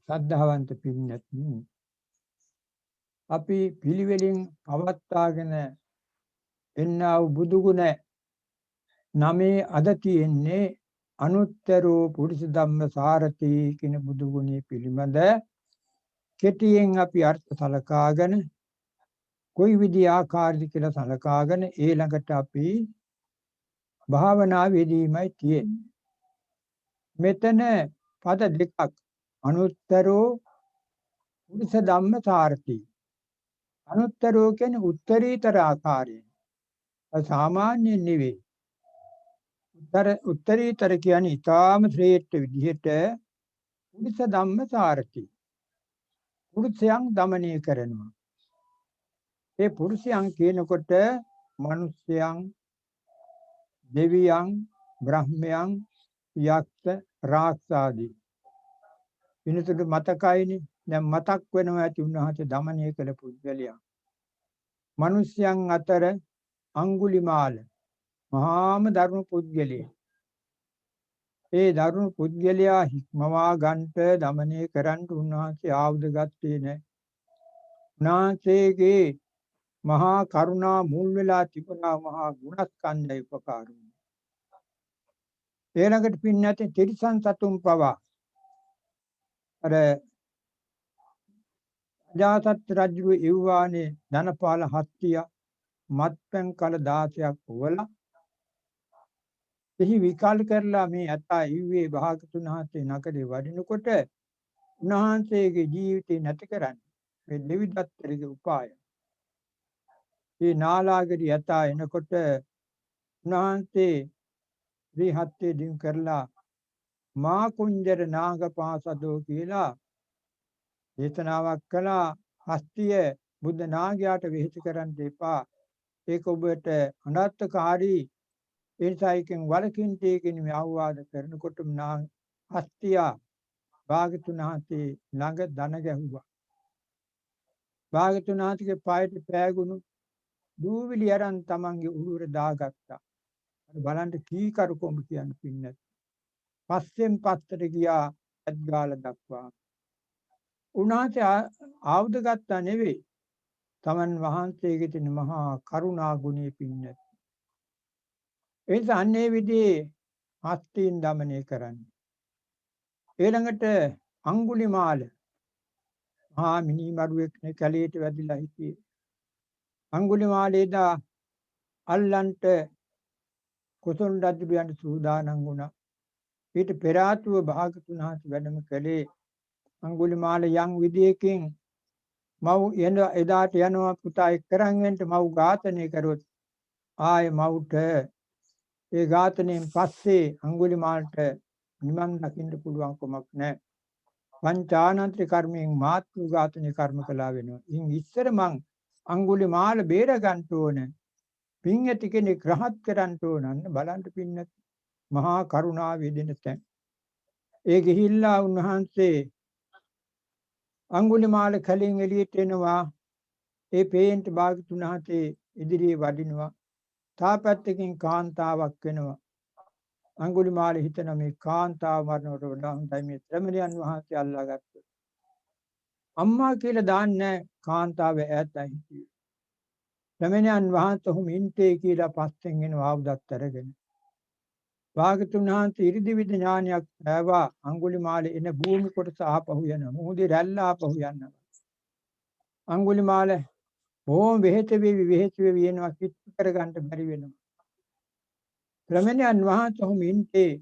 ශ්‍රද්ධාවන්ත පින්නතුනි, අපි පිළිවෙලින් පවත්වාගෙන එන්නා වූ බුදු ගුණ නමේ අද තියෙන්නේ අනුත්තරෝ පුරිස ධම්ම සාරති කියන බුදු ගුණය පිළිබඳ කෙටියෙන් අපි අර්ථ සලකාගෙන කොයි විදිහ ආකාරද කියලා සලකාගෙන ඊළඟට අපි භාවනා වේදීමයි තියෙන්නේ. මෙතන පද දෙකක් අනුත්තරෝ පුරිස ධම්ම සාරති. අනුත්තරෝ කියන්නේ උත්තරීතර ආකාරයෙන්. සාමාන්‍ය නෙවෙයි. උත්තරීතර කියන්නේ ඊටාම ශ්‍රේෂ්ඨ විදිහට පුරිස ධම්ම සාරති. පුරුෂයන් দমনය කරනවා. ඒ පුරුෂයන් කියනකොට මිනිස්යන්, දෙවියන්, බ්‍රහ්මයන්, යක්ෂ, රාක්ෂාදී. විනතුට මතකයිනේ. දැන් මතක් වෙනවා ඇති උන්වහන්සේ দমনය කළ පුද්ගලයා. මිනිස්යන් අතර අඟුලිමාල මහාම ධර්ම පුද්ගලයෙක්. ඒ ධර්ම පුද්ගලයා හික්මවා ගන්නට দমনය කරන්න උන්වහන්සේ ආයුධ ගත්තේ නැහැ. උන්වහන්සේගේ මහා කරුණා මුල් වෙලා තිබුණා මහා ගුණස්කන්ධය උපකාර වුණා. ඊළඟට පින්නැති තිරිසන් සතුන් පවා අර අජාසත් රජු ඉව්වානේ ධනපාල හත්තිය මත්පැන් කල 16ක් වුවලා එහි විකල් කරලා මේ අතා ඉව්වේ භාගතුන් වහන්සේ නගරේ වඩිනකොට උන්වහන්සේගේ ජීවිතේ නැති කරන්නේ මේ දෙවිදත්තරගේ උපාය. මේ නාලාගිරි යතා එනකොට උන්වහන්සේ ශ්‍රීහත්යේ දින් කරලා මා කුංජර නාගපාසදෝ කියලා දේශනාවක් කළා. හස්තිය බුද්ධ නාගයාට වෙහෙස කරන්න එපා. ඒක ඔබට අනර්ථකාරී. ඒ නිසා එකෙන් වලකින් තේකින් මේ අවවාද කරනකොටම හස්තිය භාගතුන් වහන්සේ ළඟ දන ගැහුවා. භාගතුන් වහන්සේගේ පායට පෑගුණු දූවිලි අරන් තමන්ගේ උළුර දාගත්තා. බලන්න කීකරු කොඹ කියන්නේ පින්නත්. පස්සෙන් පස්සට ගියා ඇත්ගාල දක්වා. උන්වහන්සේ ආයුධ ගත්තා නෙවෙයි. තමන් වහන්සේගේ තියෙන මහා කරුණා ගුණය පින්නත්. ඒ නිසා අන්නේ විදිහේ හස්තීන් দমনය කරන්නේ. ඊළඟට අඟුලිමාල මහා මිනිමරුවෙක් නේ කැලේට වැදිලා හිටියේ. අඟුලිමාලේදා අල්ලන්ට කොසල් රජුයන්ට සූදානම් වුණා. ඊට පෙර ආතුව භාගතුන් වහන්සේ වැඩම කළේ අඟුලිමාල යම් විදියකින් මව් එදාට යනවා පුතා එක් කරන් වෙන්න මව් ඝාතනය කරොත් ආයේ මව්ට ඒ ඝාතනයෙන් පස්සේ අඟුලිමාලට නිවන් දකින්න පුළුවන් කමක් නැහැ. පංචානන්ත්‍ර කර්මයෙන් මාතෘ ඝාතනය කර්ම කළා වෙනවා. ඉන් ඉස්සර මං අඟුලිමාල බේර ගන්න ඕන. පින් ඇති කෙනෙක් රහත් කරන්න ඕන. බලන්න පින්නත් මහා කරුණාව යෙදෙන තැන්. ඒ ගිහිල්ලා උන්වහන්සේ අඟුලිමාල කලින් එළියට එනවා. ඒ පේන්ට භාගතුන් වහන්සේ ඉදිරියේ වඩිනවා. තාපැත්තකින් කාන්තාවක් වෙනවා. අඟුලිමාල හිතන මේ කාන්තාව මරනකොට වඩා හොඳයි මේ ශ්‍රමණයන් වහන්සේ අල්ලාගත්තොත්. අම්මා කියලා දාන්නේ කාන්තාව ඈතයි හිටියේ. ශ්‍රමණයන් වහන්සේ ඔහුම ඉන්ටේ කියලා පස්සෙන් එනවා ආයුධත් අරගෙන. භාගතුන් වහන්සේ ඉරිදිවිද ඥානයක් ලැබවා අඟුලිමාලේ එන භූමි කොටස ආපහු යනවා. මොහොතේ රැල්ල ආපහු යනවා. අඟුලිමාල බොහොම වෙහෙත වෙවි එනවා කිට්ටු කරගන්න බැරි වෙනවා. ශ්‍රමණයන් වහන්සේ ඔහුම ඉන්ටේ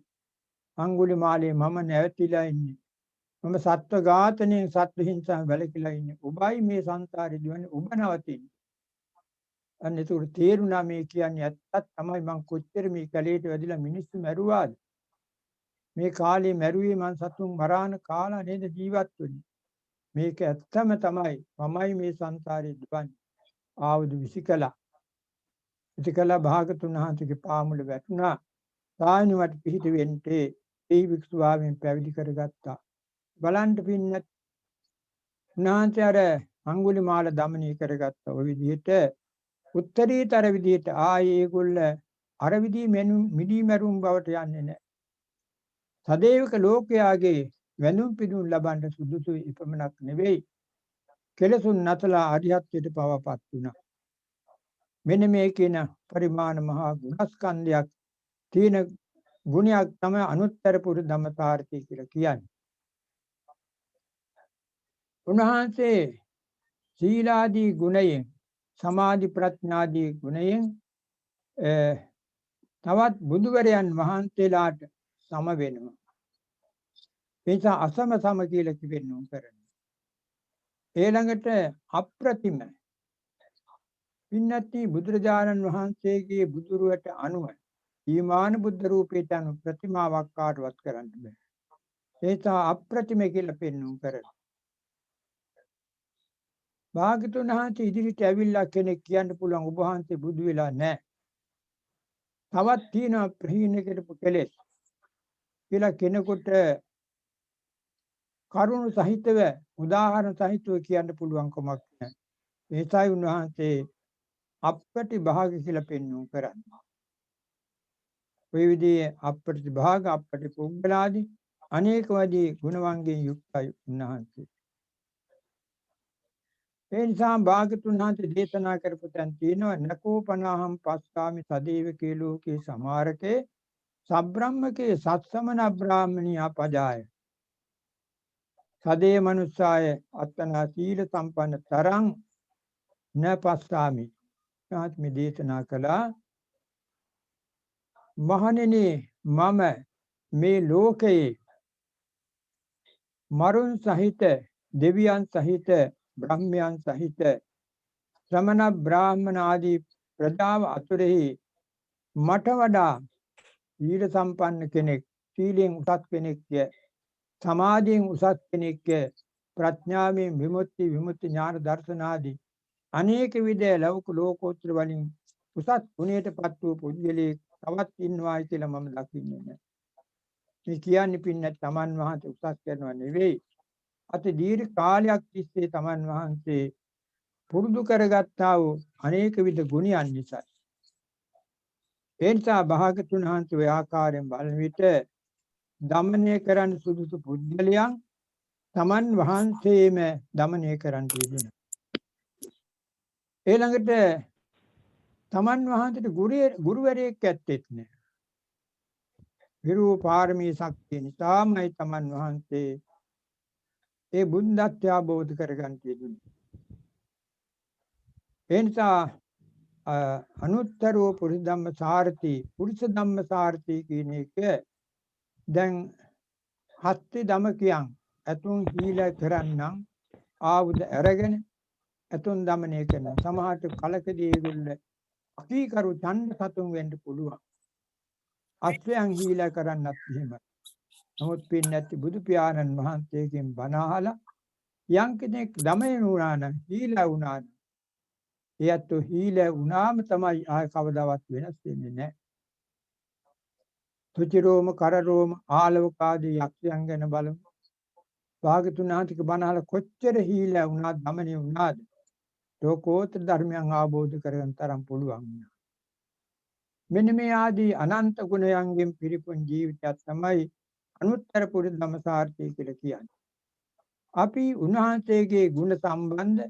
අඟුලිමාලේ මම නැවතිලා ඉන්නේ. මම සත්ව ඝාතනයෙන් සත්ව හිංසාවෙන් වැළකීලා ඉන්නේ. ඔබයි මේ සංසාරේ දිවන්නේ ඔබ නවතින්නේ. අන්න ඒක තේරුණා මේ කියන්නේ ඇත්තක් තමයි. මං කොච්චර මේ කැලේට වැදිලා මිනිස්සු මැරුවාද? මේ කාලේ මැරුවේ මං සතුන් මරාන කාලා නේද ජීවත් වෙන්නේ. මේක ඇත්තම තමයි. මමයි මේ සංසාරේ දුවන්නේ. ආවුදු විසිකලා. විසිකලා භාගතුන් වහන්සේගේ පාමුල වැටුණා. සායනුවට පිහිට වෙන්නේ ඒ වික්ෂුවාවෙන් පැවිදි කරගත්තා. බලන්න පින්නත් උන්වහන්සේ අර අඟුලිමාල দমনය කරගත්තා. ඔය විදිහට උත්තරීතර විදිහට ආයේ ඒගොල්ල අර විදිහ මිදී මැරුම් බවට යන්නේ නැහැ. සදේවක ලෝකයාගේ වැඳුම් පිදුම් ලබන්න සුදුසු ඉපමණක් නෙවෙයි කෙලසුන් නැතලා අරිහත්ත්වයට පවපත් වුණා. මෙන්න මේ කියන පරිමාණ මහා ගුණස්කන්ධයක් තියෙන ගුණයක් තමයි අනුත්තර පුරුෂ ධම්මසාරථි කියලා කියන්නේ. උන්වහන්සේ සීලාදී ගුණයෙන් සමාධි ප්‍රඥාදී ගුණයෙන් තවත් බුදුවරයන් වහන්සේලාට සම වෙනවා. ඒ නිසා අසම සම කියලා කිවෙන්නු කරනවා. ඊළඟට අප්‍රතිම පින්නත්ති බුදුරජාණන් වහන්සේගේ බුදුරුවට අනුව ඊමාන බුද්ධ රූපයට අනුව ප්‍රතිමාවක් කාටවත් කරන්න බෑ. ඒ නිසා අප්‍රතිම කියලා පෙන්වුම් කරනවා. භාග්‍යතුන් වහන්සේ ඉදිරියට ඇවිල්ලා කෙනෙක් කියන්න පුළුවන් ඔබ වහන්සේ බුදු වෙලා නැහැ. තවත් තියෙනවා ප්‍රහීන කරපු කෙලෙස් කියලා කෙනෙකුට කරුණු සහිතව උදාහරණ සහිතව කියන්න පුළුවන් කමක් නැහැ. ඒසයි උන්වහන්සේ අප්‍රතිභාග කියලා පෙන්වුම් කරන්නේ. ඔය විදිහේ අප්‍රතිභාග අප්‍රතිපුග්ගලාදී අනේක වදී ගුණවන්ගෙන් යුක්තයි උන්වහන්සේ. ඒ නිසා භාගතුන් වහන්සේ දේශනා කරපු තැන් තියෙනවා නකෝපනාහම් පස්සාමි සදේවකේ ලෝකේ සමාරකේ සබ්‍රාහ්මකේ සත්සමන බ්‍රාහ්මණී අපජාය සදේ මනුස්සාය අත්තනා සීල සම්පන්න තරං න පස්සාමි. නාත් මේ දේශනා කළා මහණෙනි මම මේ ලෝකයේ මරුන් සහිත දෙවියන් සහිත බ්‍රහ්මයන් සහිත ශ්‍රමණ බ්‍රාහ්මණ ආදී ප්‍රජාව අතුරෙහි මට වඩා සීල සම්පන්න කෙනෙක් සීලෙන් උසස් කෙනෙක්ය සමාධියෙන් උසස් කෙනෙක්ය ප්‍රඥාවෙන් විමුක්ති ඥාන දර්ශන ආදී අනේක විද ලෞක ලෝකෝත්තර වලින් උසස් ගුණයටපත් වූ පුද්ගලයෙක් තවත් ඉන්නවායි කියලා මම දකින්නේ නැහැ. මේ කියන්නේ පින්න තමන් වහන්සේ උසස් කරනවා නෙවෙයි. අති දීර්ඝ කාලයක් තිස්සේ තමන් වහන්සේ පුරුදු කරගත්තා වූ අනේක විද ගුණයන් නිසා. ඒ නිසා භාගතුන් වහන්සේ ඔය ආකාරයෙන් බලන විට දමනය කරන්න සුදුසු පුද්ගලයන් තමන් වහන්සේම දමනය කරන්න යෙදුණා. ඊළඟට තමන් වහන්සේට ගුරුවරයෙක් ඇත්තෙත් නෑ. විරූප පාරමී ශක්තිය නිසාමයි තමන් වහන්සේ ඒ බුද්ධත්වය අවබෝධ කරගන්න යෙදුනේ. ඒ නිසා අනුත්තරෝ පුරුෂ ධම්මසාරති පුරුෂ ධම්මසාරති කියන එක දැන් හත්ති දමකියන් ඇතුන් හීල කරන්නම් ආයුධ අරගෙන ඇතුන් දමනය කරන සමහරට කලකදී ඒගොල්ලෝ අකීකරු ඡන්ද සතුන් වෙන්න පුළුවන්. අස්වැයන් හීලා කරන්නත් එහෙමයි. නමුත් පින්නැති බුදු පියාණන් වහන්සේගෙන් බණ අහලා යම් කෙනෙක් දමනය වුණා නම් හීලා වුණා නම් එයත් හීලා වුණාම තමයි ආය කවදාවත් වෙනස් වෙන්නේ නැහැ. තුචිරෝම කරරෝම ආලවකාදී යක්ෂයන් ගැන බලමු. භාගතුන් වහන්සේක බණ අහලා කොච්චර හීලා වුණාද දමනය වුණාද ලෝකෝත්තර ධර්මයන් අවබෝධ කරගන්න තරම් පුළුවන් වුණා. මෙන්න මේ ආදී අනන්ත ගුණයන්ගෙන් පිරිපුන් ජීවිතයක් තමයි අනුත්තර පුරුෂ ධම්මසාරථි කියලා කියන්නේ. අපි උන්වහන්සේගේ ගුණ සම්බන්ධ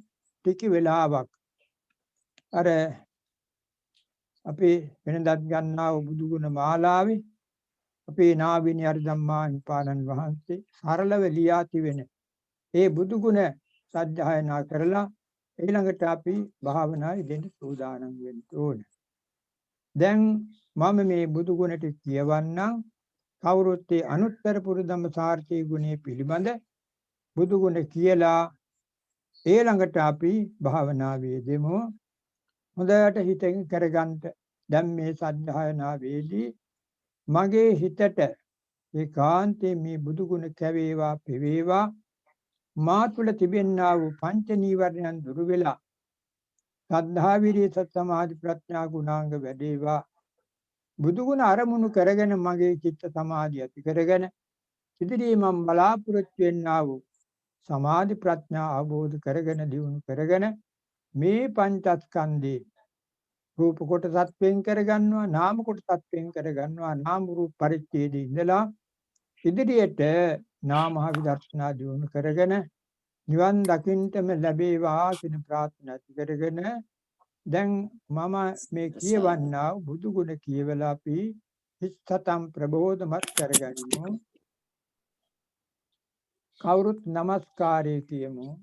ටික වෙලාවක් අර අපි වෙනදත් ගන්නා වූ බුදු ගුණ මාලාවේ අපේ නාවිනී අර ධම්මා හිපානන් වහන්සේ සරලව ලියා තිබෙන ඒ බුදු ගුණ සජ්ජායනා කරලා ඊළඟට අපි භාවනාවේ දෙන්න සූදානම් වෙන්න ඕනේ. දැන් මම මේ බුදු ගුණට කියවන්නම් කවුරුත් ඒ අනුත්තර පුරුෂ ධම්මසාරථි ගුණය පිළිබඳ බුදු ගුණ කියලා ඊළඟට අපි භාවනාවේ දෙමු. හොඳට හිතෙන් කරගන්න. දැන් මේ සජ්ජායනාවේදී මගේ හිතට ඒකාන්තයෙන් මේ බුදු ගුණ කැවේවා පෙවේවා මා තුළ තිබෙනා වූ පංච නීවරණයන් දුරු වෙලා සද්ධා විරිය සති සමාධි ප්‍රඥා ගුණාංග වැඩේවා. බුදු ගුණ අරමුණු කරගෙන මගේ චිත්ත සමාධිය ඇති කරගෙන ඉදිරියේ මම බලාපොරොත්තු වෙන්නා වූ සමාධි ප්‍රඥා අවබෝධ කරගෙන දියුණු කරගෙන මේ පංචස්කන්ධේ රූප කොටසත් වෙන් කරගන්නවා නාම කොටසත් වෙන් කරගන්නවා නාම රූප පරිච්ඡේදයේ ඉඳලා ඉදිරියට නාමහ විදර්ශනා දියුණු කරගෙන නිවන් දකින්නම ලැබේවා කියන ප්‍රාර්ථනා කරගෙන දැන් මම මේ කියවන්නා බුදු ගුණ කියවලා අපි හිතතම් ප්‍රබෝධමත් කරගනිමු. කවුරුත් নমස්කාරය කියමු.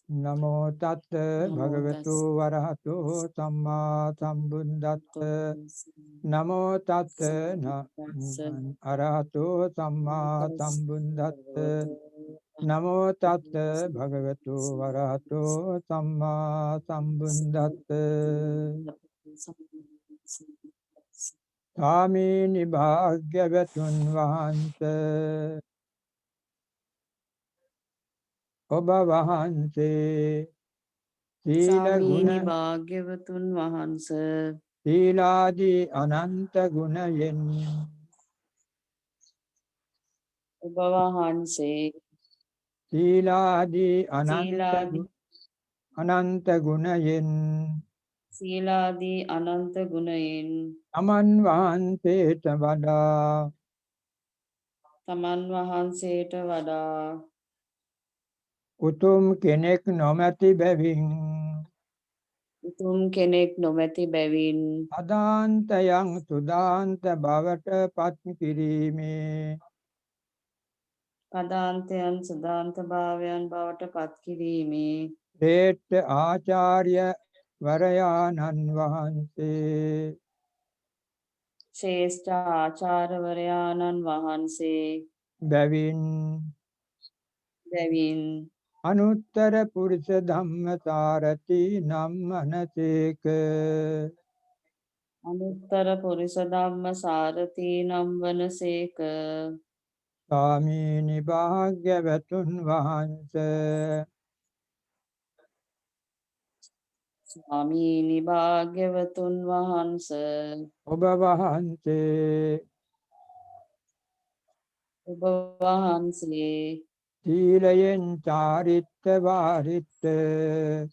නමෝ තත් භගවතු වරහතෝ සම්මා සම්බුද්දස්ස නමෝ තත් අරහතෝ සම්මා සම්බුද්දස්ස නමෝ තත් භගවතු වරහතෝ සම්මා සම්බුද්දස්ස ස්වාමීනි භාග්‍යවතුන් වහන්සේ ඔබ වහන්සේ සීල ගුණ භාග්‍යවතුන් වහන්ස සීලාදී අනන්ත ගුණයෙන් ඔබ වහන්සේ සීලාදී සීලාදී අනන්ත ගුණයෙන් සීලාදී අනන්ත ගුණයෙන් තමන් වහන්සේට වඩා තමන් වහන්සේට වඩා උතුම් කෙනෙක් නොමැති බැවින් උතුම් කෙනෙක් නොමැති බැවින් අදාන්තයන් සුදාන්ත බවට පත් කිරීමේ පදාන්තයන් සුදාන්ත භාවයන් බවට පත් කිරීමේ ශ්‍රේෂ්ඨ ආචාර්ය වරයාණන් වහන්සේ ශ්‍රේෂ්ඨ ආචාර්යවරයාණන් වහන්සේ බැවින් බැවින් අනුත්තර පුරුෂ ධම්මසාරති නම් මනසේක අනුත්තර පුරිස ධම්ම සාරථී නම් වනසේක ස්වාමීනි භාග්‍යවතුන් වහන්සේ ස්වාමීනි භාග්‍යවතුන් වහන්ස ඔබ වහන්සේ ඔබ වහන්සේ සීලයෙන් චාරිත්‍ර වාරිත්‍ර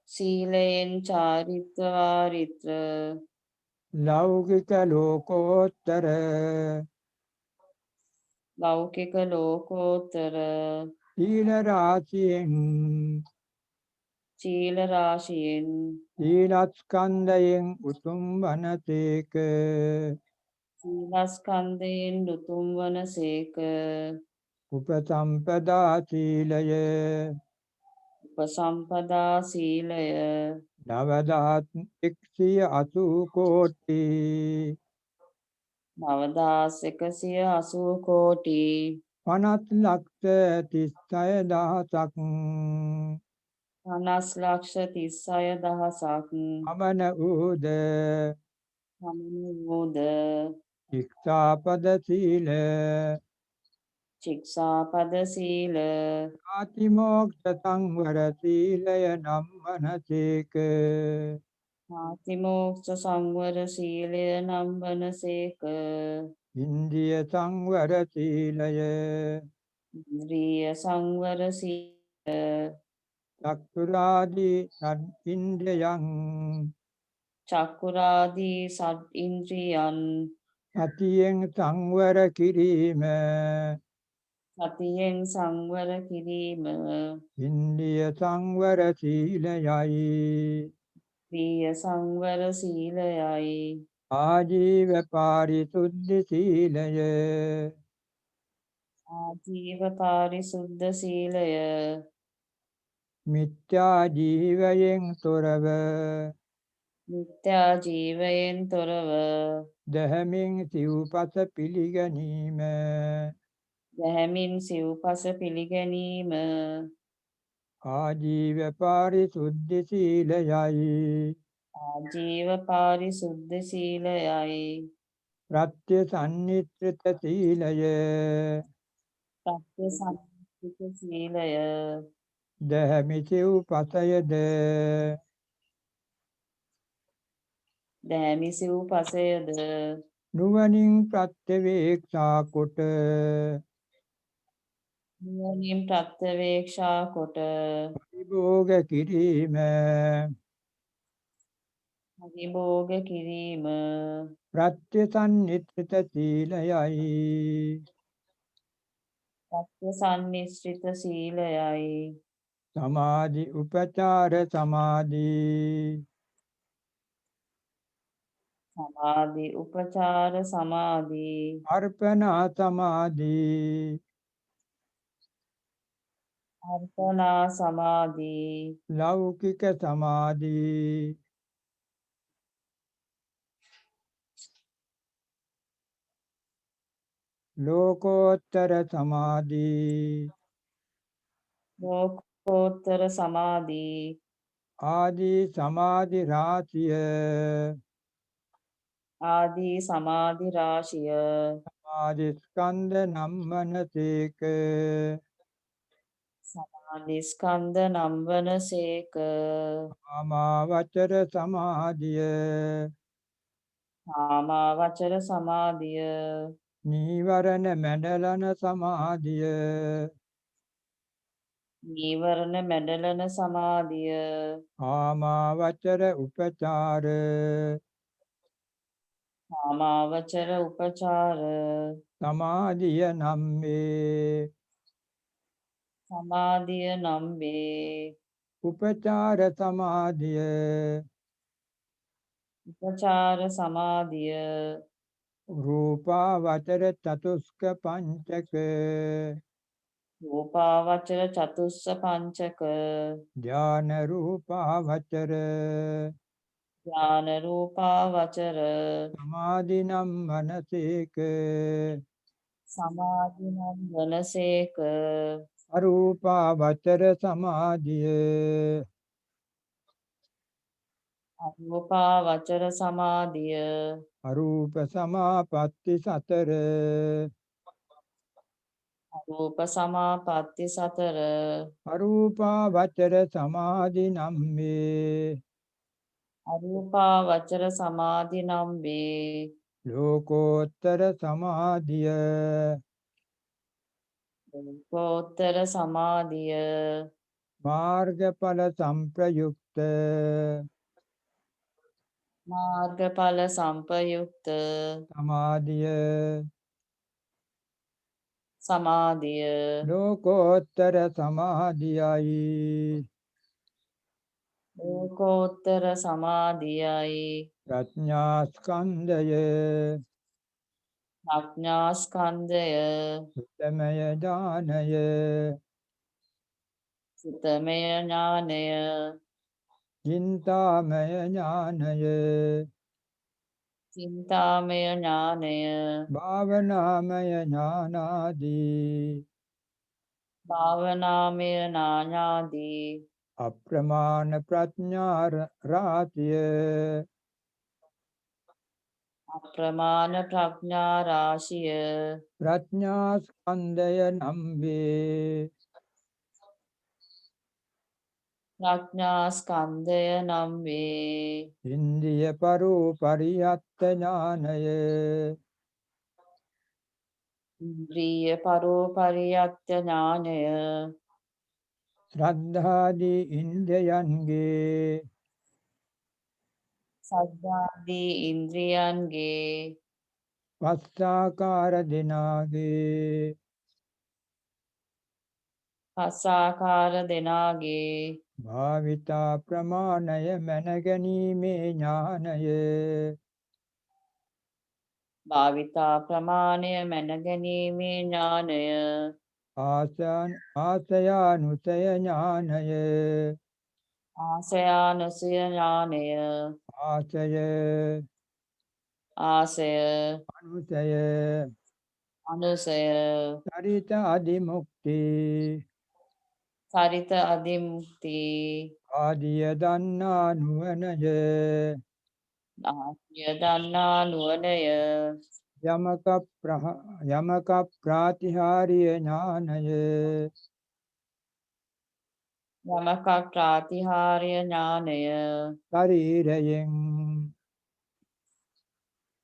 සීලයෙන් චාරිත්‍ර වාරිත්‍ර ලෞකික ලෝකෝත්තර ලෞකික ලෝකෝත්තර සීල රාශියෙන් සීල රාශියෙන් සීලස්කන්ධයෙන් උතුම් වනසේක සීලස්කන්ධයෙන් උතුම් වනසේක උපසම්පදා සීලය උපසම්පදා සීලය නවදාත් 180 කෝටි 9180 කෝටි 50,36,000ක් 50,36,000ක් අමන වූද පමණ වූද ශික්ෂාපද සීල ශික්ෂාපද සීල ආතිමෝක්ෂ සංවර සීලය නම් මනසේක ආතිමෝක්ෂ සංවර සීලය නම් වනසේක ඉන්ද්‍රිය සංවර සීලය ඉන්ද්‍රිය සංවර සීල චක්ඛුරාදී සත් චක්කුරාදී සත් ඉන්ද්‍රියන් සතියෙන් සංවර කිරීම සතියෙන් සංවර කිරීම ඉන්ද්‍රිය සංවර සීලයයි ප්‍රිය සංවර සීලයයි ආජීව පාරිශුද්ධ සීලය ආජීව පාරිශුද්ධ සීලය මිත්‍යා ජීවයෙන් තොරව මිත්‍යා ජීවයෙන් තොරව දහමින් සිව්පස පිළිගැනීම දැහැමින් සිව්පස පිළිගැනීම ආජීව පාරිශුද්ධ සීලයයි ආජීව පාරිශුද්ධ සීලයයි ප්‍රත්‍ය සම්නිත්‍රිත සීලය සත්‍ය සම්පූර්ණ සීලය දහමි සිව්පසයද දැහැමි සිව්පසයද නුවණින් ප්‍රත්‍යවේක්ෂා කොට නුවණින් ප්‍රත්‍යවේක්ෂා කොට පරිභෝග කිරීම අභිභෝග කිරීම ප්‍රත්‍යසන්නිත්‍රිත සීලයයි. සත්‍ය සම්නිශ්චිත සීලයයි සමාධි උපචාර සමාධි. සමාධි උපචාර සමාධි අර්පණා සමාධි. අර්පණා සමාධි ලෞකික සමාධි. ලෝකෝත්තර සමාධි. ලෝකෝත්තර සමාධි ආදී සමාධි රාශිය. ආදී සමාධි රාශිය සමාධි ස්කන්ධ නම්මනසේක. සමාධි ස්කන්ධ නම් වනසේක ආමාවචර සමාධිය. කාමා වචර සමාධිය නීවරණ මැඩලන සමාධිය. නීවරණ මැඩලන සමාධිය ආමාවචර උපචාර. කාමාවචර උපචාර සමාධිය නම් වේ. සමාධිය නම් වේ උපචාර සමාධිය. උපචාර සමාධිය රූපාවචර චතුස්ක පංචක. රූපාවචර චතුස්ස පංචක ධාන රූපාවචර. ඥාන රූපාවචර සමාධි නම් මනසේක. සමාධි නම් වනසේක අරූපාවචර සමාධිය. අරූපාවචර සමාධිය අරූප සමාපatti සතර. රූප සමාපatti සතර අරූපාවචර සමාධි නම් වේ. අරූපාවචර සමාධි නම් වේ ලෝකෝත්තර සමාධිය. ලෝකෝත්තර සමාධිය මාර්ගඵල සංප්‍රයුක්ත. මාර්ගඵල සම්පයුක්ත සමාධිය. සමාධිය ලෝකෝත්තර සමාධියයි. ලෝකෝත්තර සමාධියයි ප්‍රඥා ස්කන්ධය. ප්‍රඥා ස්කන්ධය උත්තමය ඥානය. සුතමය ඥානය චින්තාමය ඥානය. චින්තාමය ඥානය භාවනාමය ඥානාදී. භාවනාමය ඥානාදී අප්‍රමාණ ප්‍රඥා රාශිය. අප්‍රමාණ ප්‍රඥා රාශිය ප්‍රඥා ස්කන්ධය නම් වේ. ප්‍රඥා ස්කන්ධය නම් වේ ඉන්ද්‍රිය පරෝපරියත්ත ඥානය. ඉන්ද්‍රිය පරෝපරියත්ත ඥානය ශ්‍රද්ධාදී ඉන්ද්‍රයන්ගේ. සද්ධාදී ඉන්ද්‍රියන්ගේ පස්සාකාර දෙනාගේ. පස්සාකාර දෙනාගේ භාවිතා ප්‍රමාණය මැනගැනීමේ ඥානය. භාවිතා ප්‍රමාණය මැනගැනීමේ ඥානය ආසයානුසය ඥානය. ආසයානුසය ඥානය ආසය ආසය අනුසය. අනුසය චරිත අධිමුක්ති. චරිත අධිමුක්ති ආදිය දන්නා නුවණය. ආත්‍ය දන්නා නුවණය යමක ප්‍රාතිහාර්ය ඥානය. යමක ප්‍රාතිහාර්ය ඥානය ශරීරයෙන්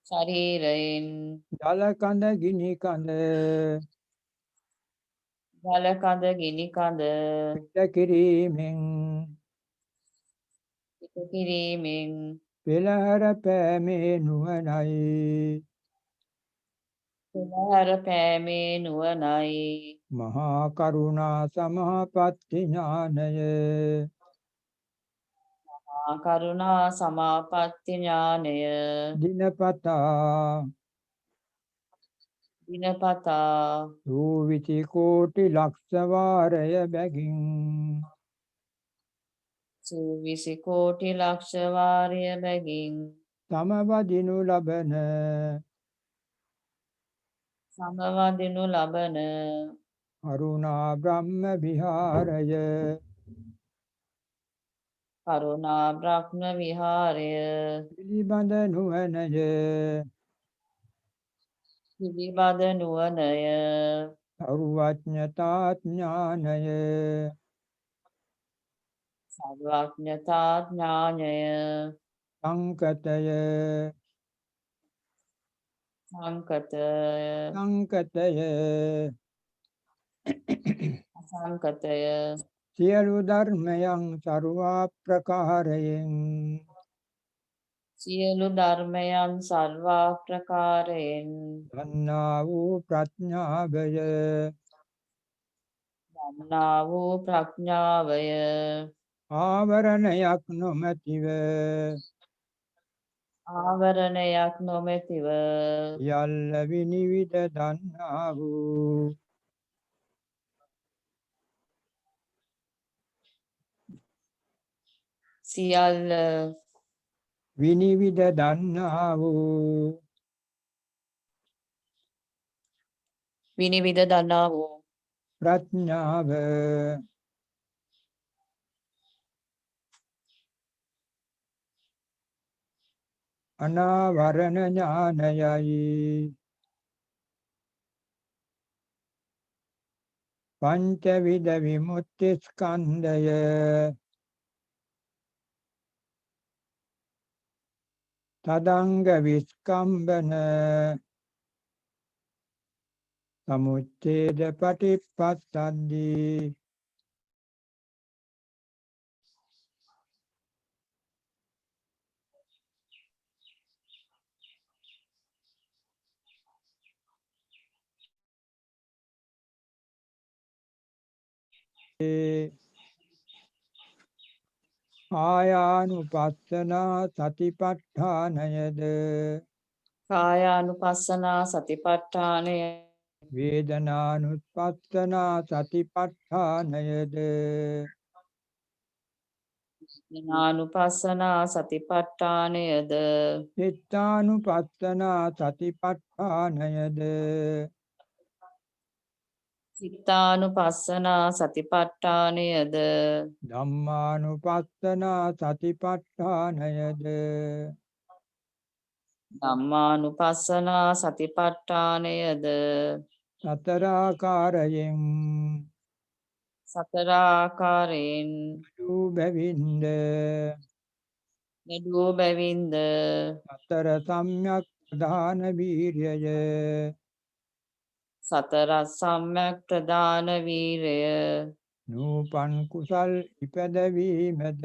ශරීරයෙන් ජල කඳ ගිනි කඳ ජල කඳ ගිනි කඳ පිට කිරීමෙන් පිට කිරීමෙන් පෙළහර පෑමේ නුවණයි පෙරහැර පෑමේ නුවණයි මහා කරුණා සමාපatti ඥානය මහා කරුණා සමාපatti ඥානය දිනපතා දිනපතා සූවිසි කෝටි ලක්ෂ වාරය බැගින් සූවිසි කෝටි ලක්ෂ වාරය බැගින් සමවදිනු ලබන සමවදිනු ලබන කරුණා බ්‍රහ්ම විහාරය කරුණා බ්‍රහ්ම විහාරය පිළිබඳ නුවණය පිළිබඳ නුවණය සර්වඥතා ඥානය සර්වඥතා ඥානය සංකතය සංකතය සංකතය අසංකතය සියලු ධර්මයන් සරුවා ප්‍රකාරයෙන් සියලු ධර්මයන් සර්වාප්‍රකාරයෙන් දන්නා වූ ප්‍රඥාවය දන්නා වූ ප්‍රඥාවය ආවරණයක් නොමැතිව ආවරණයක් නොමැතිව යල්ල විනිවිද දන්නා වූ සියල්ල විනිවිද දන්නා වූ විනිවිද දන්නා වූ ප්‍රඥාව අනාවරණ ඥානයයි පංචවිද විමුක්ති ස්කන්ධය තදංග විස්කම්බන සමුච්ඡේද පටිපස්සද්දී ආයානුපස්සනා සතිපට්ඨානයද කායානුපස්සනා සතිපට්ඨානය වේදනානුපස්සනා සතිපට්ඨානයද නානුපස්සනා සතිපට්ඨානයද චිත්තානුපස්සනා සතිපට්ඨානයද චිත්තානුපස්සනා සතිපට්ඨානයද ධම්මානුපස්සනා සතිපට්ඨානයද ධම්මානුපස්සනා සතිපට්ඨානයද සතරාකාරයෙන් සතරාකාරයෙන් දූ බැවින්ද නිදූ බැවින්ද සතර සම්‍යක් ප්‍රධාන වීර්යය සතර සම්‍යක් ප්‍රදාන වීරය නූපන් කුසල් ඉපදවීමද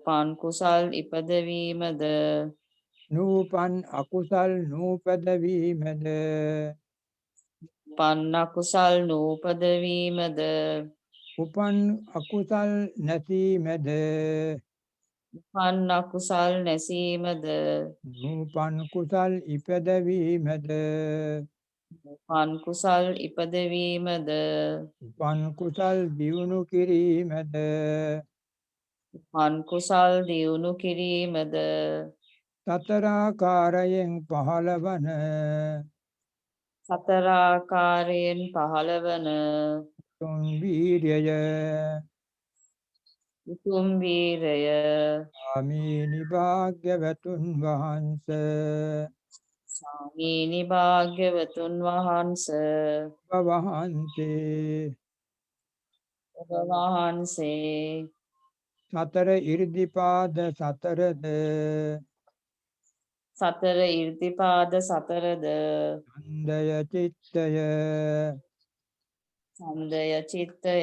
පන් කුසල් ඉපදවීමද නූපන් අකුසල් නූපදවීමද පන්න කුසල් නූපදවීමද උපන් අකුසල් නැසීමද පන්න කුසල් නැසීමද නූපන් කුසල් ඉපදවීමද පන් කුසල් ඉපදවීමද උපන් කුසල් දියුණු කිරීමද පන් කුසල් දියුණු කිරීමද සතරාකාරයෙන් පහළවන සතරාකාරයෙන් පහළවන තුන් වීර්යය උතුම් වීරය ආමීනි භාග්‍යවතුන් වහන්ස සාමීනි භාග්‍යවතුන් වහන්ස වහන්සේ ඔබ වහන්සේ සතර ඉර්ධිපාද සතරද සතර ඉර්ධිපාද සතරද ඡන්දය චිත්තය ඡන්දය, චිත්තය,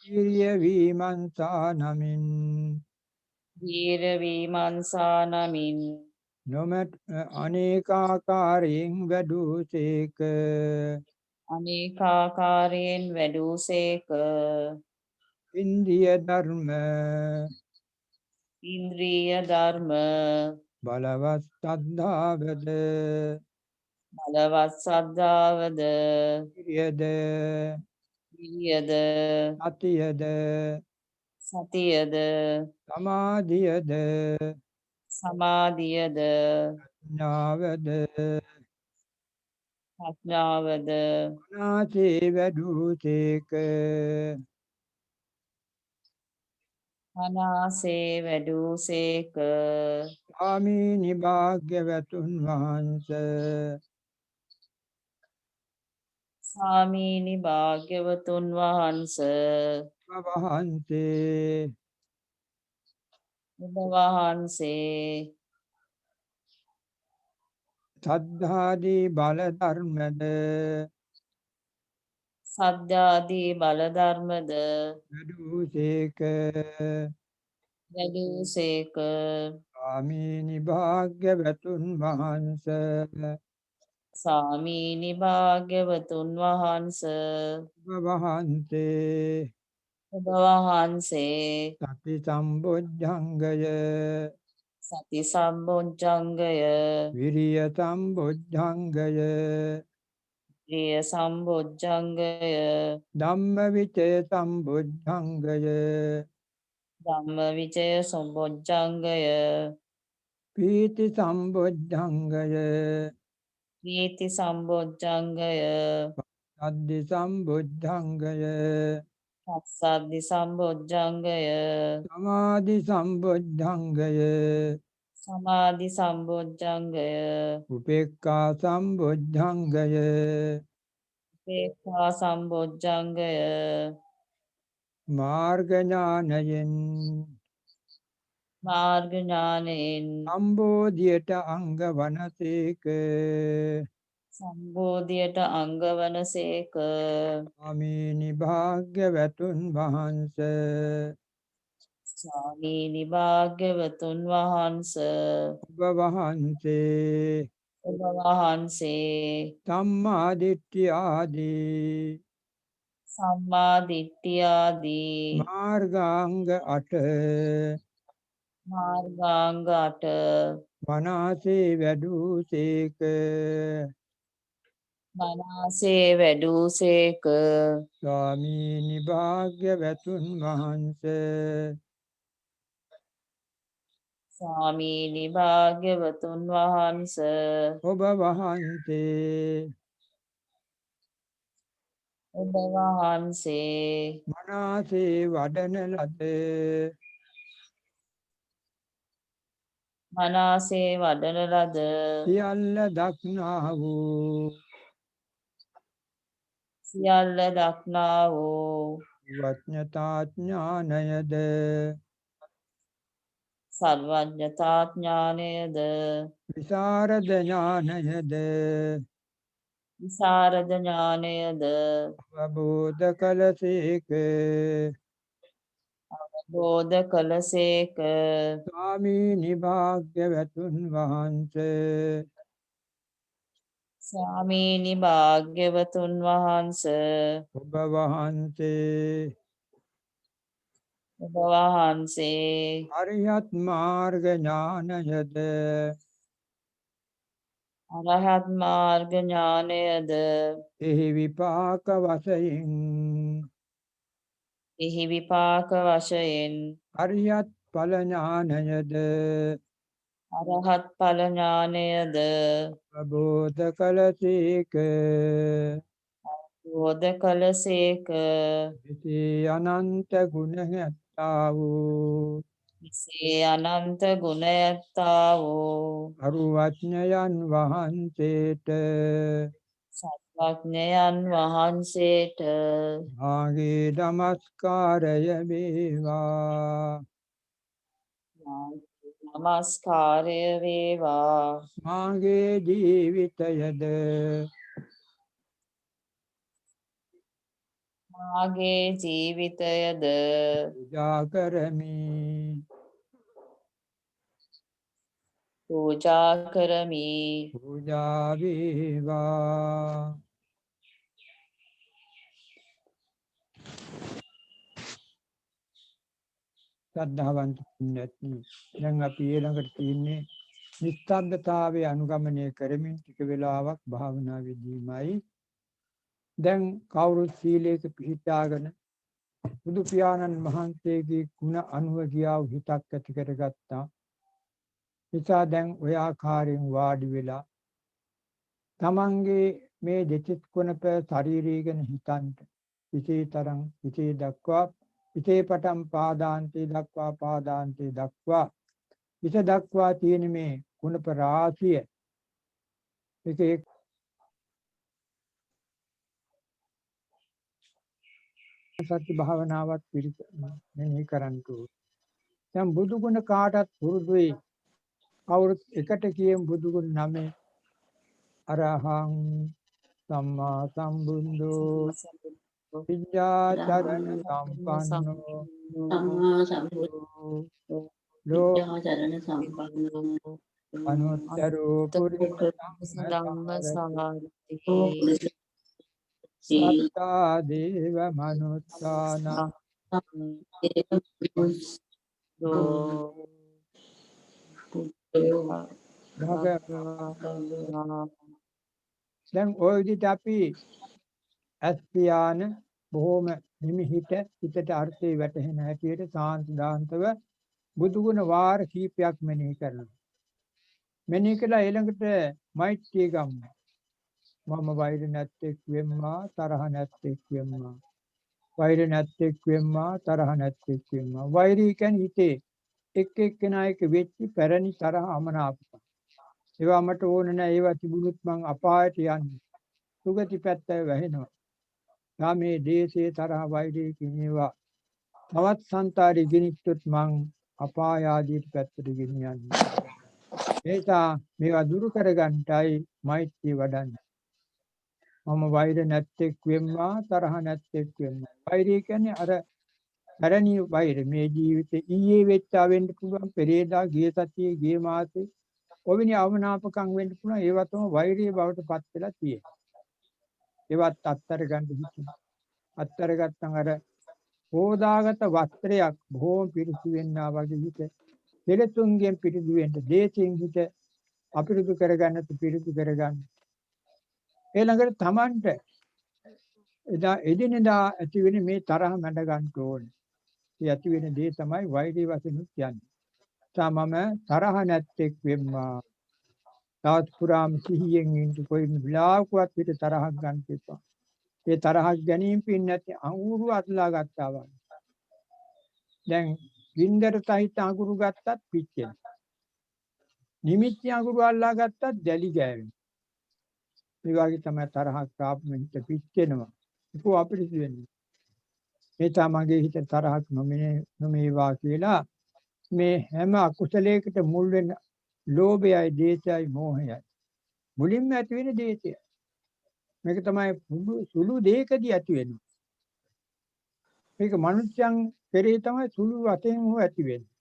වීර්ය වීමන්සා නමින් වීර විමර්ශනමින් නොමැත් අනේකාකාරයෙන් වැඩූසේක. අනේකාකාරයෙන් වැඩූසේක. ඉන්දිය ධර්ම ඉන්ද්‍රිය ධර්ම බලවත් සද්ධාවද බලවත් සද්ධාවද විරියද විරියද සතියද සතියද සමාධියද සමාධියද ඥාවද ප්‍රඥාවද අනාසේ වැඩූසේක. අනාසේ වැඩූසේක. ස්වාමීනි භාග්‍යවතුන් වහන්ස සාමීනි භාග්‍යවතුන් වහන්ස වහන්සේ ඔබ වහන්සේ සද්ධාදී බල ධර්මද සද්ධාදී බල ධර්මද වැඩූසේක. වැඩූසේක. ස්වාමීනි භාග්‍යවතුන් වහන්ස සාමීනි භාග්‍යවතුන් වහන්ස වහන්සේ ඔබ වහන්සේ සති සම්බොජ්ජංගය සති සම්බොජ්ජංගය විරිය සම්බොජ්ජංගය ප්‍රිය සම්බොජ්ජංගය ධම්ම විචය සම්බොජ්ජංගය ධම්ම විචය සම්බොජ්ජංගය පීති සම්බොජ්ජංගය ප්‍රීති සම්බොජ්ජංගය සද්ධි සම්බොජ්ජංගය පස්සද්ධි සම්බොජ්ජංගය සමාධි සම්බොජ්ජංගය සමාධි සම්බොජ්ජංගය උපේක්ඛා සම්බොජ්ජංගය උපේක්ඛා සම්බොජ්ජංගය මාර්ග ඥානයෙන් මාර්ග ඥානයෙන් සම්බෝධියට අංග වනසේක. සම්බෝධියට අංගවනසේක. ස්වාමීනි භාග්‍යවතුන් වහන්ස ස්වාමීනි භාග්‍යවතුන් වහන්ස ඔබ වහන්සේ ඔබ වහන්සේ සම්මා දිට්ඨිය ආදී සම්මා දිට්ඨියාදී මාර්ගාංග 8 මාර්ගාංග 8 වනාසේ වැඩූසේක. මනසේ වැඩූසේක. ස්වාමීනි භාග්‍යවතුන් වහන්ස ස්වාමීනි භාග්‍යවතුන් වහන්ස ඔබ වහන්සේ ඔබ වහන්සේ මනාසේ වඩන ලද මනසේ වඩන ලද සියල්ල දක්නා වූ සියල්ල දක්නා වූ වඥතා ඥානයද සර්වඥතා ඥානයද විසරද ඥානයද විසරද ඥානයද අවබෝධ කළසේක. බෝධ කළසේක. ස්වාමීනි භාග්‍යවතුන් වහන්සේ ස්වාමීනි භාග්‍යවතුන් වහන්ස ඔබ වහන්සේ ඔබ වහන්සේ අරියත් මාර්ග ඥානයද අරහත් මාර්ග ඥානයද එහි විපාක වශයෙන් එහි විපාක වශයෙන් අරියත් ඵල ඥානයද අරහත් ඵල ඥානයද ප්‍රබෝධ කළසේක. බෝධ කළසේක. එසේ අනන්ත ගුණ ඇත්තා වූ මෙසේ අනන්ත ගුණ ඇත්තා වූ අරුවඥයන් වහන්සේට සත්වඥයන් වහන්සේට මාගේ නමස්කාරය වේවා. නමස්කාරය වේවා. මාගේ ජීවිතයද මාගේ ජීවිතයද පූජා කරමි. පූජා කරමි. පූජා වේවා. ශ්‍රද්ධාවන්ත පුණ්‍යවත්නි, දැන් අපි ඊළඟට තියෙන්නේ නිස්සබ්දතාවයේ අනුගමනය කරමින් ටික වෙලාවක් භාවනා විදීමයි. දැන් කවුරුත් සීලයක පිහිටාගෙන බුදු පියාණන් වහන්සේගේ ගුණ අනුව ගියා වූ හිතක් ඇති කරගත්තා. නිසා දැන් ඔය ආකාරයෙන් වාඩි වෙලා තමන්ගේ මේ දෙතිස් කුණප ශරීරය ගැන හිතන්ට විශේෂතරම් විශේෂ දක්වා විශේෂ පටන් පාදාන්තේ දක්වා පාදාන්තේ දක්වා විස දක්වා තියෙන මේ කුණප රාශිය එකේ සත්‍ය භාවනාවත් පිළිගන්නේ කරන්ට දැන් බුදු ගුණ කාටත් පුරුදුයි. කවුරුත් එකට කියමු බුදු ගුණ නමේ අරහං සම්මා සම්බුද්ධෝ විද්‍යාචරණ සම්පන්නෝ සම්මා සම්බුද්ධෝ විද්‍යාචරණ සම්පන්නෝ අනුත්තරෝ පුරිස ධම්ම සම්මතාරති සාරති සත්තා දේව මනුත්තාන භගවා. දැන් ওই විදිහට අපි අස්පියාන බොහොම නිමිහිට හිතට අර්ථය වැටහෙන හැටියට සාන්ත දාන්තව බුදු ගුණ වාර කීපයක් මෙනෙහි කරනවා. මෙනෙහි කළා ඊළඟට මෛත්‍රිය ගමු. මම වෛර නැත්තේක් වෙම්මා තරහ නැත්තේක් වෙම්මා. වෛර නැත්තේක් වෙම්මා තරහ නැත්තේක් වෙම්මා. වෛරී කියන්නේ හිතේ එක් එක්කෙනා එක වෙච්චි පැරණි තරහ අමනාපකම්. ඒවා මට ඕන නැහැ. ඒවා තිබුණොත් මං අපායට යන්නේ. සුගති පැත්ත වැහෙනවා. මේ දේශේ තරහ වෛරී කියනවා. තවත් සංතාරي ගිනිච්චොත් මං අපාය ආදී පැත්තට ගෙනියන්නේ. ඒසා මේවා දුරු කරගන්නටයි මෛත්‍රී වඩන්නේ. මම වෛර නැත්තේක් වෙම්මා තරහ නැත්තේක් වෙම්මා. වෛරය කියන්නේ අර පැරණි වෛර මේ ජීවිතේ ඊයේ වෙච්චා වෙන්න පුළුවන්, පෙරේදා ගිය සතියේ ගිය මාසේ ඔවිනි අවමනාපකම් වෙන්න පුළුවන්. ඒවා තමයි වෛරයේ බවට පත් වෙලා තියෙන්නේ. ඒවත් අත්තර ගන්න හිතුවා. අත්තර ගත්තම අර හෝදාගත වස්ත්‍රයක් බොහොම පිරිසු වෙන්නා වගේ හිත පෙරතුන්ගෙන් පිරිසු වෙන්න දේශයෙන් හිත අපිරිසු කරගන්නත් පිරිසු කරගන්න. ඊළඟට Tamanට එදා එදිනෙදා ඇති වෙන මේ තරහ මැඩ ගන්න ඕනේ. ඒ ඇති වෙන දේ තමයි වෛරී වශයෙන් කියන්නේ. තමම තරහ නැත්තේක් වෙම්මා. තාත් පුරාම සිහියෙන් ඉන්න කොයි විලාකුවත් පිට තරහක් ගන්න එපා. ඒ තරහක් ගැනීම පින් නැති අඟුරු අත්ලා ගත්තා වගේ. දැන් ගින්දර සහිත අඟුරු ගත්තත් පිච්චෙනවා. නිමිති අඟුරු අල්ලා ගත්තත් දැලි ගෑවෙනවා. මේ වගේ තමයි තරහක් ආපු මිනිත් පිච්චෙනවා. ඒක අපිරිසු වෙන්නේ. මේ තමගේ හිත තරහක් නොමේවා කියලා මේ හැම අකුසලයකට මුල් වෙන ලෝභයයි, දේශයයි, මෝහයයි. මුලින්ම ඇති වෙන දේශය. මේක තමයි සුළු දෙයකදී ඇති වෙන්නේ. මේක මනුෂ්‍යයන් කෙරෙහි තමයි සුළු වශයෙන් හෝ ඇති වෙන්නේ.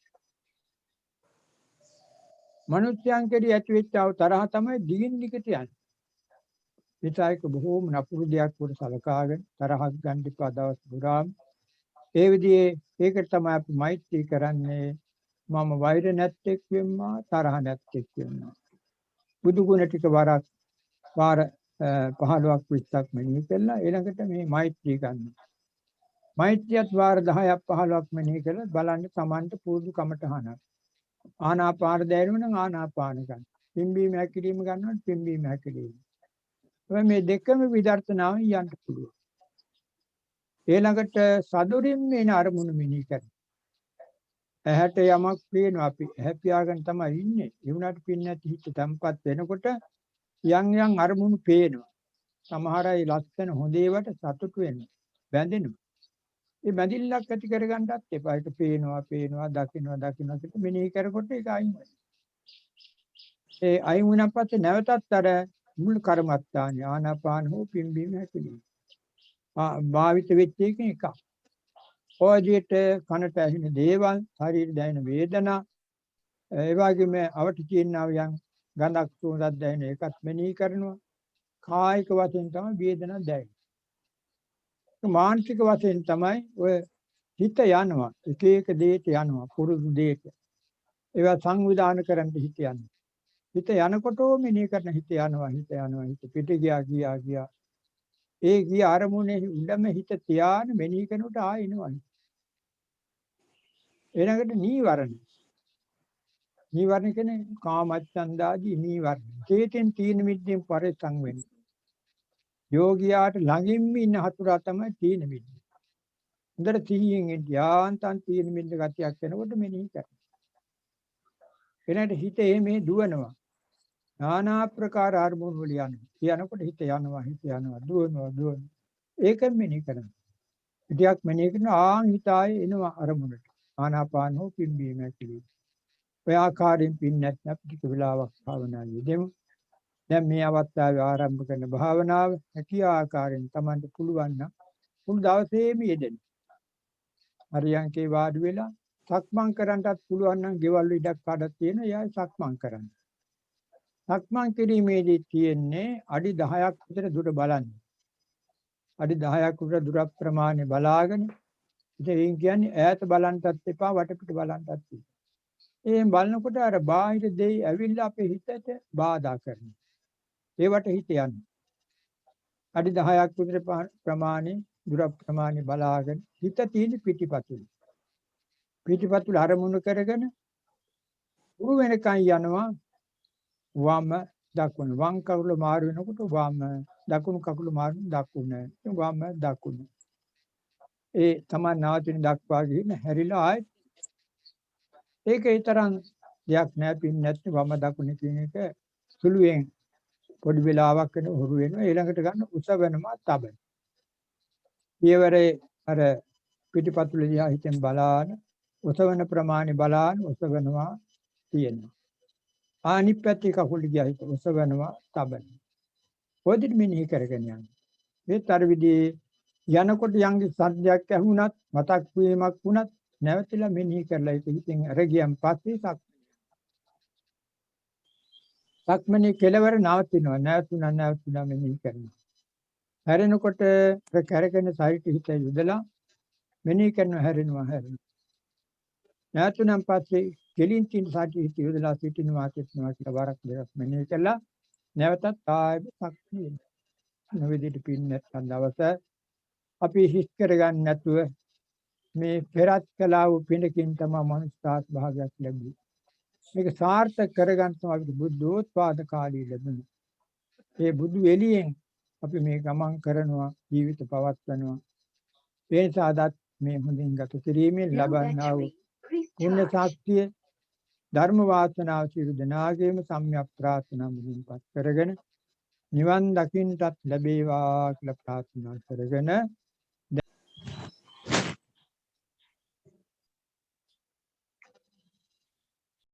මනුෂ්‍යයන් කෙරෙහි ඇති වෙච්ච තරහ තමයි දිගින් දිගට යන්නේ. ඒසයික බොහෝම නපුරු දෙයක් වුණ සලකාගෙන තරහක් ගන්න ඉපා දවස් පුරාම ඒ විදිහේ ඒකට තමයි අපි මෛත්‍රී කරන්නේ. මම වෛර නැත්තේක් වෙම්මා තරහ නැත්තේක් වෙම්මා. බුදු ගුණ ටික වාර 15ක් 20ක් මෙනෙහි කළා. ඊළඟට මේ මෛත්‍රී ගන්නවා. මෛත්‍රියත් වාර 10ක් 15ක් මෙනෙහි කළා. බලන්න Tamanට පුරුදු කමටහනක්. ආනාපාන දැනෙනවා නම් ආනාපාන ගන්න. පිම්බීම හැකිලිම ගන්නවා පිම්බීම හැකිලිම. මේ දෙකම විදර්ශනාවෙන් යන්න පුළුවන්. ඊළඟට සතුරින් මේ අරමුණු මෙනෙහි කරනවා. ඇහැට යමක් පේනවා අපි ඇහැ පියාගෙන තමයි ඉන්නේ. ඒ වුණාට පින්නේ නැති හිත තම්පත් වෙනකොට යම් යම් අරමුණු පේනවා. සමහර අය ලස්සන හොඳ ඒවාට සතුටු වෙනවා. බැඳෙනවා. ඒ බැඳිල්ලක් ඇති කරගන්නත් එපා. ඒක පේනවා දකින්නවා කියලා මෙනෙහි කරකොට ඒක අයින් වෙනවා. ඒ අයින් වුණාට පස්සේ නැවතත් අර මුල් කර්මස්ථානේ ආනාපාන හෝ පිම්බීම හැකිලිම. භාවිත වෙච්ච එකක්. ඔයජිට කනට ඇහෙන දේවල්, ශරීර දැනෙන වේදනා, ඒ වගේම අවට තියෙනවා යම් ගඳක් සුවඳක් දැනෙන එකත් මෙනෙහි කරනවා. කායික වශයෙන් තමයි වේදනාවක් දැනෙන්නේ. මානසික වශයෙන් තමයි ඔය හිත යනවා. එක එක දේට යනවා. පුරුදු දේට. ඒවා සංවිධානය කරන්න හිත යනවා. හිත යනකොටම මෙනෙහි කරන හිත යනවා. හිත පිට ගියා. ඒ ගිය අරමුණේ උඩම හිත තියාන මෙනෙහි කරනකොට ආයෙ එනවා. ඊළඟට නීවරණ. නීවරණ කියන්නේ කාමච්ඡන්දාදී නීවරණ. හේතෙන් තීන මිද්දෙන් පරිසං වෙන්නේ. යෝගියාට ළඟින්ම ඉන්න හතුරා තමයි තීන මිද්ද. හොඳට සිහියෙන් යාන්තම් තීන මිද්ද ගතියක් වෙනකොට මෙනෙහි කරනවා. ඊළඟට හිත මේ දුවනවා. নানা ආකාර අරමුණු වල යනවා. යනකොට හිත යනවා දුවනවා. ඒකෙන් මෙනෙහි කරනවා. ටිකක් මෙනෙහි කරනවා හිතායේ එනවා අරමුණට. ආනාපානෝ පිම්බීම ඇතිවි. ඔය ආකාරයෙන් පින්නත් ටික වෙලාවක් භාවනා යෙදෙමු. දැන් මේ අවස්ථාවේ ආරම්භ කරන භාවනාව හැකි ආකාරයෙන් Tamanට පුළුවන් නම් මුළු දවසේම යෙදෙන්න. හරියන්කේ වාඩි වෙලා සක්මන් කරන්නටත් පුළුවන් නම් ගෙවල් ඉඩක් කාඩක් තියෙන එයා සක්මන් කරන්න. සක්මන් කිරීමේදී තියෙන්නේ අඩි 10ක් විතර දුර බලන්න. අඩි 10ක් විතර දුර ප්‍රමාණය බලාගෙන ඉතින් කියන්නේ ඈත බලන්නටත් එපා වටපිට බලන්නටත් එපා. එහෙන් බලනකොට අර බාහිර දෙයි ඇවිල්ලා අපේ හිතට බාධා කරනවා. ඒවට හිත යන්නේ. අඩි 10ක් විතර ප්‍රමාණය දුර ප්‍රමාණය බලාගෙන හිත තියෙන පිටිපතුල. පිටිපතුල අරමුණු කරගෙන උරු වෙනකන් යනවා. වම දකුණ වම් කකුල මාරු වෙනකොට වම දකුණු කකුල මාරු දකුණ වම දකුණ ඒ තමයි නාතින දක්වා ගිහින් හැරිලා ආයෙත් ඒකේ තරම් දෙයක් නෑ පින් නැත්නම් වම දකුණ කියන එක සුළුවෙන් පොඩි වෙලාවක් වෙන හුරු වෙනවා ඊළඟට ගන්න උසවනවා තබන. ඊවරේ අර පිටිපතුල දිහා හිතෙන් බලාන උසවන ප්‍රමාණය බලාන උසවනවා තියෙනවා. අනිත් පැත්තේ කකුල දිහා හිත උසවනවා තබන. පොඩි මිනිහ කරගෙන යනවා. මේ තර විදිහේ යනකොට යම්කි සද්දයක් ඇහුණත් මතක් වීමක් වුණත් නැවතිලා මෙනෙහි කරලා ඒක හිතෙන් අරගියන් පස්සේ සක්මනේ කෙලවර නවතුනා මෙනෙහි කරනවා. හැරෙනකොට කරගෙන සයිට හිත යොදලා මෙනෙහි කරනවා හැරෙනවා. නැවතුනම් පස්සේ කෙලින් තින් සාටි හිත යොදලා සිටිනවා කියලා වරක් දෙකක් මෙනෙහි කළා. නැවතත් ආයෙත් සක්මනේ නවවිදිට පින්නත් දවස අපි හිස් කරගන්න නැතුව මේ පෙරත් කළා වූ පිනකින් තමයි මනුස්සාත් භාගයක් ලැබුවේ. මේක සාර්ථක කරගන්න තමයි බුද්ධෝත්පාද කාලී ලැබුණේ. ඒ බුදු එළියෙන් අපි මේ ගමන් කරනවා ජීවිත පවත්වනවා. ඒ සාදත් මේ හොඳින් ගත කිරීමෙන් ලබන්නා වූ පුණ්‍ය ශක්තිය ධර්ම වාසනාව සියලු දෙනාගේම සම්‍යක් ප්‍රාර්ථනා මුලින්පත් කරගෙන නිවන් දකින්නටත් ලැබේවා කියලා ප්‍රාර්ථනා කරගෙන